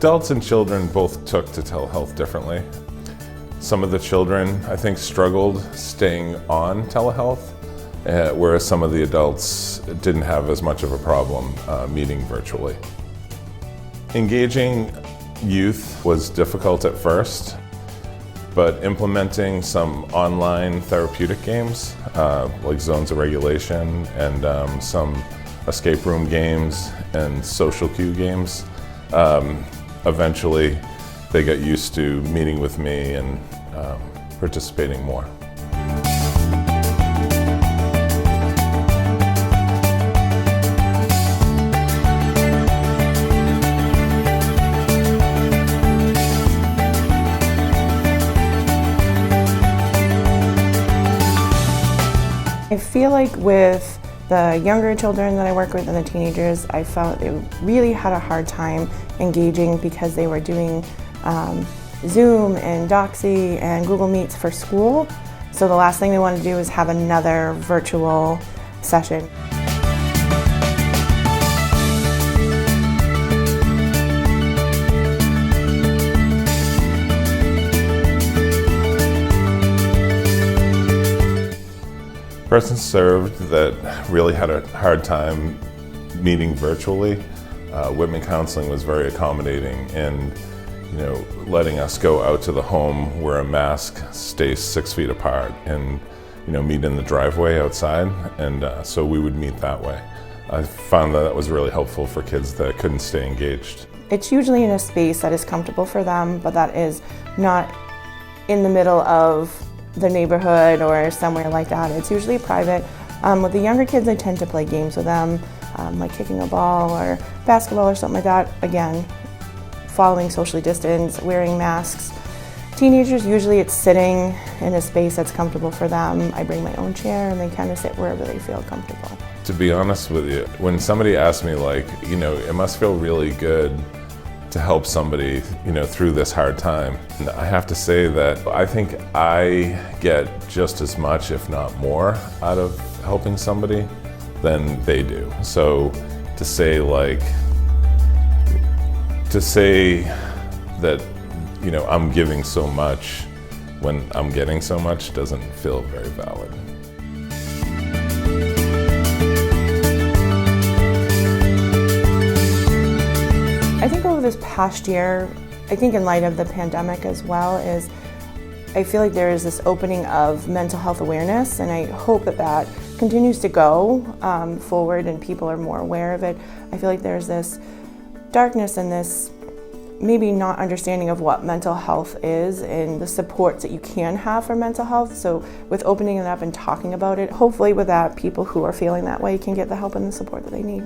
Adults and children both took to telehealth differently. Some of the children, I think, struggled staying on telehealth, whereas some of the adults didn't have as much of a problem meeting virtually. Engaging youth was difficult at first, but implementing some online therapeutic games, like Zones of Regulation and some escape room games and social cue games, eventually they got used to meeting with me and participating more. I feel like with the younger children that I work with and the teenagers, I found they really had a hard time engaging because they were doing Zoom and Doxy and Google Meets for school. So the last thing they wanted to do is have another virtual session. Person served that really had a hard time meeting virtually. Whitman Counseling was very accommodating and letting us go out to the home, wear a mask, stay 6 feet apart, and meet in the driveway outside, and so we would meet that way. I found that was really helpful for kids that couldn't stay engaged. It's usually in a space that is comfortable for them, but that is not in the middle of the neighborhood or somewhere like that. It's usually private. With the younger kids, I tend to play games with them, like kicking a ball or basketball or something like that. Again, following socially distanced, wearing masks. Teenagers, usually it's sitting in a space that's comfortable for them. I bring my own chair and they kind of sit wherever they feel comfortable. To be honest with you, when somebody asks me it must feel really good to help somebody, through this hard time. And I have to say that I think I get just as much, if not more, out of helping somebody than they do. So to say that, I'm giving so much when I'm getting so much doesn't feel very valid. I think over this past year, I think in light of the pandemic as well, I feel like there is this opening of mental health awareness, and I hope that continues to go forward and people are more aware of it. I feel like there's this darkness and this maybe not understanding of what mental health is and the supports that you can have for mental health. So with opening it up and talking about it, hopefully with that, people who are feeling that way can get the help and the support that they need.